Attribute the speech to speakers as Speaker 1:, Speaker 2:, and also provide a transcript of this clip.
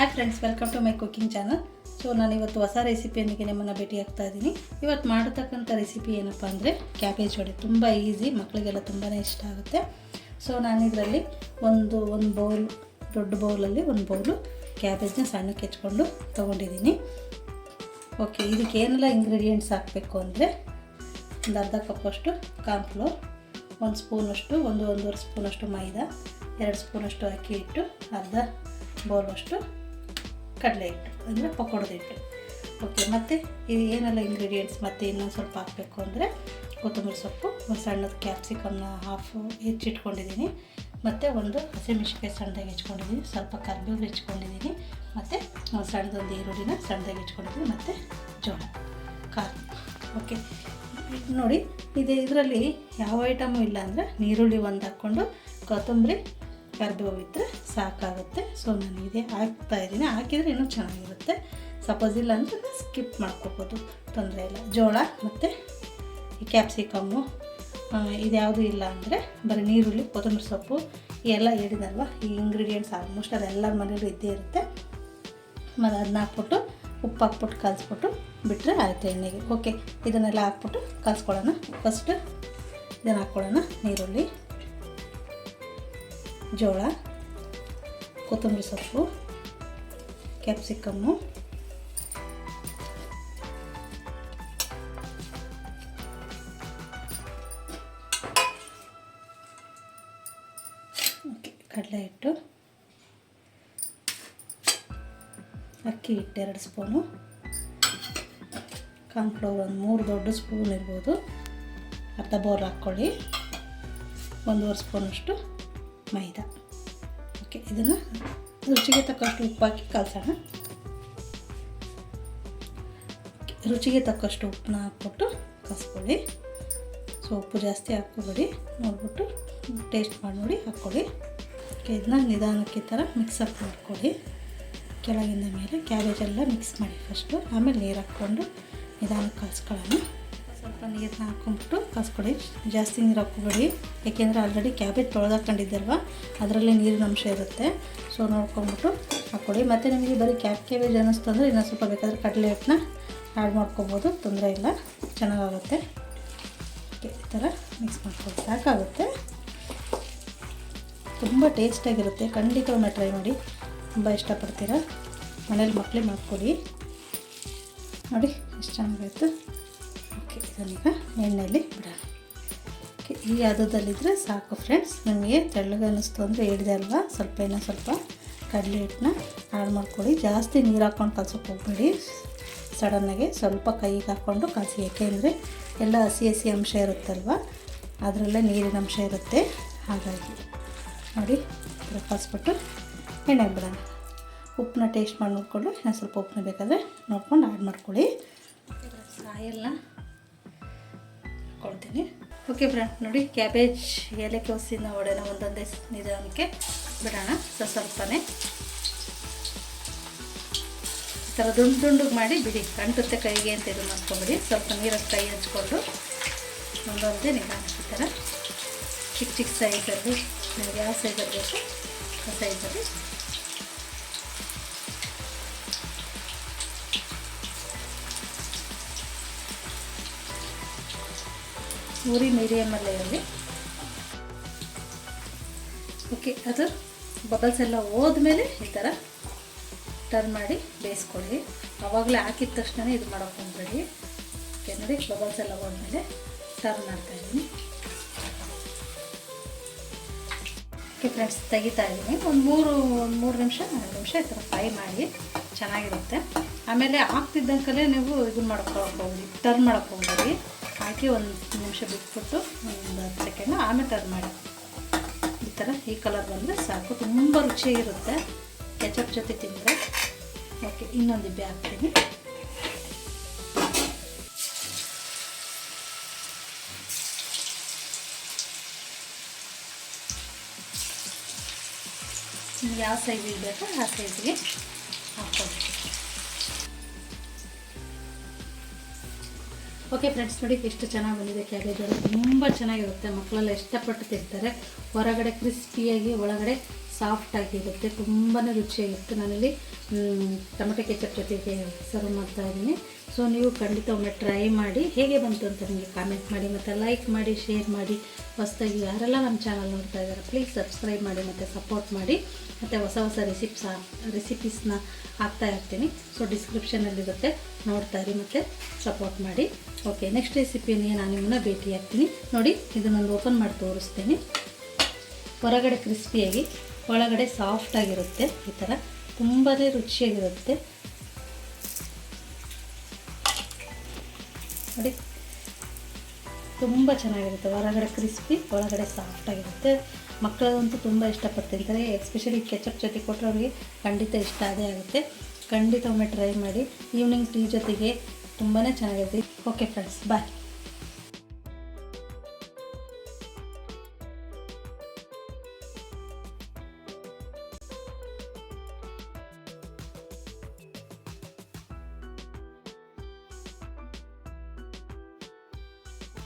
Speaker 1: Hi friends, welcome to my cooking channel. So ನಾನು ಇವತ್ತು ಹೊಸ ರೆಸಿಪಿಯೊಂದಿಗೆ ನಿಮ್ಮನ್ನು ಭೇಟಿ ಆಗ್ತಾ ಇದ್ದೀನಿ. ಇವತ್ತು ಮಾಡತಕ್ಕಂಥ ರೆಸಿಪಿ ಏನಪ್ಪ ಅಂದರೆ ಕ್ಯಾಬೇಜ್ ವಡೆ. ತುಂಬ ಈಸಿ, ಮಕ್ಕಳಿಗೆಲ್ಲ ತುಂಬಾ ಇಷ್ಟ ಆಗುತ್ತೆ. ಸೊ ನಾನು ಇದರಲ್ಲಿ ಒಂದು ಬೌಲ್, ದೊಡ್ಡ ಬೌಲಲ್ಲಿ ಒಂದು ಬೌಲು ಕ್ಯಾಬೇಜ್ನ ಸಣ್ಣಕ್ಕೆ ಹೆಚ್ಕೊಂಡು ತೊಗೊಂಡಿದ್ದೀನಿ. ಓಕೆ, ಇದಕ್ಕೆ ಏನೆಲ್ಲ ಇಂಗ್ರೀಡಿಯೆಂಟ್ಸ್ ಹಾಕಬೇಕು ಅಂದರೆ ಒಂದು ಅರ್ಧ ಕಪ್ಪಷ್ಟು ಕಾರ್ನ್ಫ್ಲೋರ್, ಒಂದು ಸ್ಪೂನಷ್ಟು, ಒಂದೂವರೆ ಸ್ಪೂನಷ್ಟು ಮೈದಾ, 2 ಸ್ಪೂನಷ್ಟು ಅಕ್ಕಿ ಹಿಟ್ಟು, ಅರ್ಧ ಬೌಲಷ್ಟು ಕಡಲೆ ಹಿಟ್ಟು ಅಂದರೆ ಪಕೋಡದ ಹಿಟ್ಟು. ಓಕೆ, ಮತ್ತು ಇದು ಏನೆಲ್ಲ ಇಂಗ್ರೀಡಿಯೆಂಟ್ಸ್ ಮತ್ತು ಇನ್ನೊಂದು ಸ್ವಲ್ಪ ಹಾಕಬೇಕು ಅಂದರೆ ಕೊತ್ತಂಬರಿ ಸೊಪ್ಪು, ಒಂದು ಸಣ್ಣದ ಕ್ಯಾಪ್ಸಿಕಮ್ನ ಹಾಫ್ ಹೆಚ್ಚಿಟ್ಕೊಂಡಿದ್ದೀನಿ, ಮತ್ತು ಒಂದು ಹಸಿಮೆಣಸಿನಕಾಯಿ ಸಣ್ಣದಾಗಿ ಹೆಚ್ಕೊಂಡಿದ್ದೀನಿ, ಸ್ವಲ್ಪ ಕರಿಬೇವು ಹೆಚ್ಕೊಂಡಿದ್ದೀನಿ, ಮತ್ತು ಒಂದು ಸಣ್ಣದೊಂದು ಈರುಳ್ಳಿನ ಸಣ್ಣದಾಗಿ ಹೆಚ್ಕೊಂಡಿದ್ದೀನಿ, ಮತ್ತು ಜೋಳ ಖಾರ. ಓಕೆ ನೋಡಿ, ಇದರಲ್ಲಿ ಯಾವ ಐಟಮು ಇಲ್ಲ ಅಂದರೆ ನೀರುಳ್ಳಿ ಒಂದು ಹಾಕ್ಕೊಂಡು ಕೊತ್ತಂಬರಿ ಕರಿಬೇವು ಇದ್ದರೆ ಸಾಕಾಗುತ್ತೆ. ಸೊ ನಾನು ಇದೇ ಹಾಕ್ತಾಯಿದ್ದೀನಿ. ಹಾಕಿದರೆ ಇನ್ನೂ ಚೆನ್ನಾಗಿರುತ್ತೆ. ಸಪೋಸ್ ಇಲ್ಲ ಅಂದರೆ ಸ್ಕಿಪ್ ಮಾಡ್ಕೋಬೋದು, ತೊಂದರೆ ಇಲ್ಲ. ಜೋಳ ಮತ್ತು ಈ ಕ್ಯಾಪ್ಸಿಕಮ್ಮು ಇದ್ಯಾವುದೂ ಇಲ್ಲ ಅಂದರೆ ಬರೀ ನೀರುಳ್ಳಿ, ಕೊತ್ತಂಬರಿ ಸೊಪ್ಪು ಎಲ್ಲ ಹೇಳಿದಲ್ವ, ಈ ಇಂಗ್ರೀಡಿಯೆಂಟ್ಸ್ ಆಲ್ಮೋಸ್ಟ್ ಅದೆಲ್ಲರ ಮನೇಲೂ ಇದ್ದೇ ಇರುತ್ತೆ. ಮತ್ತು ಅದನ್ನ ಹಾಕ್ಬಿಟ್ಟು ಉಪ್ಪು ಹಾಕ್ಬಿಟ್ಟು ಕಲಿಸ್ಬಿಟ್ಟು ಬಿಟ್ಟರೆ ಆಯಿತು ಎಣ್ಣೆಗೆ. ಓಕೆ, ಇದನ್ನೆಲ್ಲ ಹಾಕ್ಬಿಟ್ಟು ಕಲಿಸ್ಕೊಳ್ಳೋಣ. ಫಸ್ಟ್ ಇದನ್ನು ಹಾಕ್ಕೊಳ್ಳೋಣ. ನೀರುಳ್ಳಿ, ಜೋಳ, ಕೊತ್ತಂಬರಿ ಸೊಪ್ಪು, ಕ್ಯಾಪ್ಸಿಕಮ್ಮು, ಕಡಲೆ ಹಿಟ್ಟು, ಅಕ್ಕಿ ಹಿಟ್ಟು 2 ಸ್ಪೂನು, ಕಾರ್ನ್ಫ್ಲೋರ್ ಒಂದು 3 ದೊಡ್ಡ ಸ್ಪೂನ್ ಇರ್ಬೋದು, ಅರ್ಧ ಬೌಲ್ ಹಾಕ್ಕೊಳ್ಳಿ, 1.5 ಸ್ಪೂನಷ್ಟು ಮೈದಾ. ಓಕೆ, ಇದನ್ನು ರುಚಿಗೆ ತಕ್ಕಷ್ಟು ಉಪ್ಪು ಹಾಕಿ ಕಲಸೋಣ. ರುಚಿಗೆ ತಕ್ಕಷ್ಟು ಉಪ್ಪನ್ನ ಹಾಕ್ಬಿಟ್ಟು ಕಲಿಸ್ಕೊಳ್ಳಿ. ಸೊ ಉಪ್ಪು ಜಾಸ್ತಿ ಹಾಕ್ಕೊಬೇಡಿ, ನೋಡ್ಬಿಟ್ಟು ಟೇಸ್ಟ್ ಮಾಡಿ ನೋಡಿ ಹಾಕ್ಕೊಳ್ಳಿ. ಓಕೆ, ಇದನ್ನ ನಿಧಾನಕ್ಕೆ ಈ ಥರ ಮಿಕ್ಸಪ್ ಮಾಡ್ಕೊಳ್ಳಿ. ಕೆಳಗಿಂದ ಮೇಲೆ ಕ್ಯಾಬೇಜೆಲ್ಲ ಮಿಕ್ಸ್ ಮಾಡಿ ಫಸ್ಟು, ಆಮೇಲೆ ನೀರು ಹಾಕ್ಕೊಂಡು ನಿಧಾನಕ್ಕೆ ಕಲಿಸ್ಕೊಳ್ಳೋಣ. ಸ್ವಲ್ಪ ನೀರನ್ನ ಹಾಕ್ಕೊಂಬಿಟ್ಟು ಕಲಿಸ್ಕೊಳ್ಳಿ. ಜಾಸ್ತಿ ನೀರು ಹಾಕ್ಕೊಬೇಡಿ, ಏಕೆಂದರೆ ಆಲ್ರೆಡಿ ಕ್ಯಾಬೇಜ್ ತೊಳೆದಾಕೊಂಡಿದ್ದಲ್ವ, ಅದರಲ್ಲೇ ನೀರಿನ ಅಂಶ ಇರುತ್ತೆ. ಸೊ ನೋಡ್ಕೊಂಬಿಟ್ಟು ಹಾಕ್ಕೊಳ್ಳಿ. ಮತ್ತು ನಿಮಗೆ ಬರೀ ಕ್ಯಾಬೇಜ್ ಅನ್ನಿಸ್ತು ಅಂದರೆ ಇನ್ನೂ ಸ್ವಲ್ಪ ಬೇಕಾದರೆ ಕಡಲೆ ಹಿಟ್ಟನ್ನ ಆ್ಯಡ್ ಮಾಡ್ಕೊಬೋದು, ತೊಂದರೆ ಇಲ್ಲ, ಚೆನ್ನಾಗಾಗುತ್ತೆ. ಓಕೆ, ಈ ಥರ ಮಿಕ್ಸ್ ಮಾಡ್ಕೊಳ್ಳಿ, ಸಾಕಾಗುತ್ತೆ. ತುಂಬ ಟೇಸ್ಟಾಗಿರುತ್ತೆ. ಖಂಡಿತ ಒಮ್ಮೆ ಟ್ರೈ ಮಾಡಿ, ತುಂಬ ಇಷ್ಟಪಡ್ತೀರಾ. ಮನೇಲಿ ಮಕ್ಕಳಿಗೆ ಮಾಡ್ಕೊಡಿ. ನೋಡಿ ಎಷ್ಟು ಚೆನ್ನಾಗಾಯಿತು. ಓಕೆ, ಇದನ್ನೀಗ ಎಣ್ಣೆಯಲ್ಲಿ ಬಿಡೋಣ. ಓಕೆ, ಈ ಹದದಲ್ಲಿದ್ದರೆ ಸಾಕು ಫ್ರೆಂಡ್ಸ್. ನಿಮಗೆ ತೆಳ್ಳಗೆ ಅನ್ನಿಸ್ತು ಅಂದರೆ ಹೇಳಿದೆ ಅಲ್ವಾ, ಸ್ವಲ್ಪ ಕಡಲೆ ಹಿಟ್ಟನ್ನ ಆ್ಯಡ್ ಮಾಡ್ಕೊಳ್ಳಿ. ಜಾಸ್ತಿ ನೀರು ಹಾಕ್ಕೊಂಡು ಕಲ್ಸೋಕೆ ಹೋಗಬೇಡಿ. ಸಡನ್ನಾಗಿ ಸ್ವಲ್ಪ ಕೈಗೆ ಹಾಕ್ಕೊಂಡು ಕಲಸಿ, ಏಕೆಂದರೆ ಎಲ್ಲ ಹಸಿ ಅಂಶ ಇರುತ್ತಲ್ವ, ಅದರಲ್ಲೇ ನೀರಿನ ಅಂಶ ಇರುತ್ತೆ. ಹಾಗಾಗಿ ನೋಡಿ ಕಲಿಸ್ಬಿಟ್ಟು ಎಣ್ಣೆಗೆ ಬಿಡೋಣ. ಉಪ್ಪನ್ನ ಟೇಸ್ಟ್ ಮಾಡಿ ನೋಡಿಕೊಂಡು, ಇನ್ನೂ ಸ್ವಲ್ಪ ಉಪ್ಪನ್ನ ಬೇಕಾದರೆ ನೋಡ್ಕೊಂಡು ಆ್ಯಡ್ ಮಾಡ್ಕೊಳ್ಳಿ. ಆಯಲ್ನ ಹಾಕ್ಕೊಳ್ತೀನಿ. ಓಕೆ ಫ್ರೆಂಡ್, ನೋಡಿ ಕ್ಯಾಬೇಜ್ ಎಲೆಕೋಸಿನ ವಡೆನ ಒಂದೊಂದೇ ನಿಧಾನಕ್ಕೆ ಬಿಡೋಣ. ಸ್ವಲ್ಪನೇ ಈ ಥರ ದುಂಡು ಮಾಡಿ ಬಿಡಿ, ಅಂಟುತ್ತೆ ಕೈಗೆ ಅಂತ ಇದು ಮಾಡ್ಕೊಬಿಡಿ. ಸ್ವಲ್ಪ ನೀರಲ್ಲಿ ಕೈ ಹಚ್ಕೊಂಡು ಒಂದೊಂದೇ ನಿಧಾನಕ್ಕೆ ಈ ಥರ ಚಿಕ್ಕ ಸೈಜಲ್ಲಿ, ನಿಮಗೆ ಯಾವ ಸೈಜಲ್ಲಿ ಬೇಕು ಆ ಸೈಜಲ್ಲಿ ಉರಿ ಮೀಡಿಯಮಲ್ಲೇ ಇರಲಿ. ಓಕೆ, ಅದು ಬಬಲ್ಸ್ ಎಲ್ಲ ಹೋದ್ಮೇಲೆ ಈ ಥರ ಟರ್ನ್ ಮಾಡಿ ಬೇಯಿಸ್ಕೊಳ್ಳಿ. ಆವಾಗಲೇ ಹಾಕಿದ ತಕ್ಷಣ ಇದು ಮಾಡೋಕೆ ಹೋಗಬೇಡಿ. ಓಕೆ, ನೋಡಿ ಬಬಲ್ಸ್ ಎಲ್ಲ ಹೋದ್ಮೇಲೆ ಟರ್ನ್ ಮಾಡ್ತಾಯಿದ್ದೀನಿ. ಓಕೆ ಫ್ರೆಂಡ್ಸ್, ತೆಗಿತಾ ಇದ್ದೀನಿ. ಒಂದು 3 ನಿಮಿಷ 4 ನಿಮಿಷ ಈ ಥರ ಫ್ರೈ ಮಾಡಿ, ಚೆನ್ನಾಗಿರುತ್ತೆ. ಆಮೇಲೆ ಹಾಕ್ತಿದ್ದಂಕಲೇ ನೀವು ಇದನ್ನು ಮಾಡೋಕ್ಕೆ ಹೋಗ್ಬೋದು, ಟರ್ನ್ ಮಾಡೋಕ್ಕೆ ಹೋಗ್ಬೇಡಿ. ಹಾಕಿ 1 ನಿಮಿಷ ಬಿಟ್ಬಿಟ್ಟು ಒಂದು 10 ಸೆಕೆಂಡ್ ಆಮೇಲೆ ಟರ್ನ್ ಮಾಡಿ. ಈ ಥರ ಈ ಕಲರ್ ಬಂದರೆ ಸಾಕು, ತುಂಬ ರುಚಿಯಾಗಿರುತ್ತೆ ಕೆಚಪ್ ಜೊತೆ ತಿಂದರೆ. ಓಕೆ, ಇನ್ನೊಂದು ಇಬ್ಬೆ ಹಾಕ್ತೀನಿ. ನಿಮ್ಗೆ ಯಾವ ಸೈಜಿಗೆ ಬೇಕೋ ಆ ಸೈಜಿಗೆ ಹಾಕ್ಕೊಳ್ಳಿ. ಓಕೆ ಫ್ರೆಂಡ್ಸ್, ನೋಡಿ ಎಷ್ಟು ಚೆನ್ನಾಗಿ ಬಂದಿದೆ ಕ್ಯಾಬೇಜ್ ವಡೆ. ತುಂಬ ಚೆನ್ನಾಗಿರುತ್ತೆ, ಮಕ್ಕಳೆಲ್ಲ ಇಷ್ಟಪಟ್ಟು ತಿಂತಾರೆ. ಹೊರಗಡೆ ಕ್ರಿಸ್ಪಿಯಾಗಿ, ಒಳಗಡೆ ಸಾಫ್ಟಾಗಿರುತ್ತೆ, ತುಂಬಾ ರುಚಿಯಾಗಿರುತ್ತೆ. ನಾನಿಲ್ಲಿ ಟೊಮೆಟೊ ಕೆಚಪ್ ಜೊತೆಗೆ ಸರ್ವ್ ಮಾಡ್ತಾ ಇದ್ದೀನಿ. ಸೊ ನೀವು ಖಂಡಿತ ಒಮ್ಮೆ ಟ್ರೈ ಮಾಡಿ, ಹೇಗೆ ಬಂತು ಅಂತ ನಿಮಗೆ ಕಾಮೆಂಟ್ ಮಾಡಿ, ಮತ್ತು ಲೈಕ್ ಮಾಡಿ, ಶೇರ್ ಮಾಡಿ. ಹೊಸದಾಗಿ ಯಾರೆಲ್ಲ ನಮ್ಮ ಚಾನಲ್ ನೋಡ್ತಾ ಇದ್ದಾರೆ ಪ್ಲೀಸ್ ಸಬ್ಸ್ಕ್ರೈಬ್ ಮಾಡಿ ಮತ್ತು ಸಪೋರ್ಟ್ ಮಾಡಿ. ಮತ್ತು ಹೊಸ ಹೊಸ ರೆಸಿಪೀಸ್ನ ಹಾಕ್ತಾ ಇರ್ತೀನಿ. ಸೊ ಡಿಸ್ಕ್ರಿಪ್ಷನಲ್ಲಿರುತ್ತೆ, ನೋಡ್ತಾ ಇರಿ ಮತ್ತು ಸಪೋರ್ಟ್ ಮಾಡಿ. ಓಕೆ, ನೆಕ್ಸ್ಟ್ ರೆಸಿಪಿನೇ ನಾನು ನಿಮ್ಮನ್ನ ಭೇಟಿ ಆಗ್ತೀನಿ. ನೋಡಿ, ಇದನ್ನೊಂದು ಓಪನ್ ಮಾಡಿ ತೋರಿಸ್ತೀನಿ. ಹೊರಗಡೆ ಕ್ರಿಸ್ಪಿಯಾಗಿ ಒಳಗಡೆ ಸಾಫ್ಟಾಗಿರುತ್ತೆ. ಈ ಥರ ತುಂಬಾ ರುಚಿಯಾಗಿರುತ್ತೆ ನೋಡಿ, ತುಂಬ ಚೆನ್ನಾಗಿರುತ್ತೆ. ಹೊರಗಡೆ ಕ್ರಿಸ್ಪಿ, ಒಳಗಡೆ ಸಾಫ್ಟಾಗಿರುತ್ತೆ. ಮಕ್ಕಳಂತೂ ತುಂಬ ಇಷ್ಟಪಟ್ಟು ತಿಂತಾರೆ. ಎಸ್ಪೆಷಲಿ ಕೆಚಪ್ ಜೊತೆ ಕೊಟ್ಟರೆ ಅವ್ರಿಗೆ ಖಂಡಿತ ಇಷ್ಟ ಅದೇ ಆಗುತ್ತೆ. ಖಂಡಿತ ಒಮ್ಮೆ ಟ್ರೈ ಮಾಡಿ. ಈವ್ನಿಂಗ್ ಟೀ ಜೊತೆಗೆ ತುಂಬಾ ಚೆನ್ನಾಗಿರುತ್ತೆ. ಓಕೆ ಫ್ರೆಂಡ್ಸ್, ಬಾಯ್.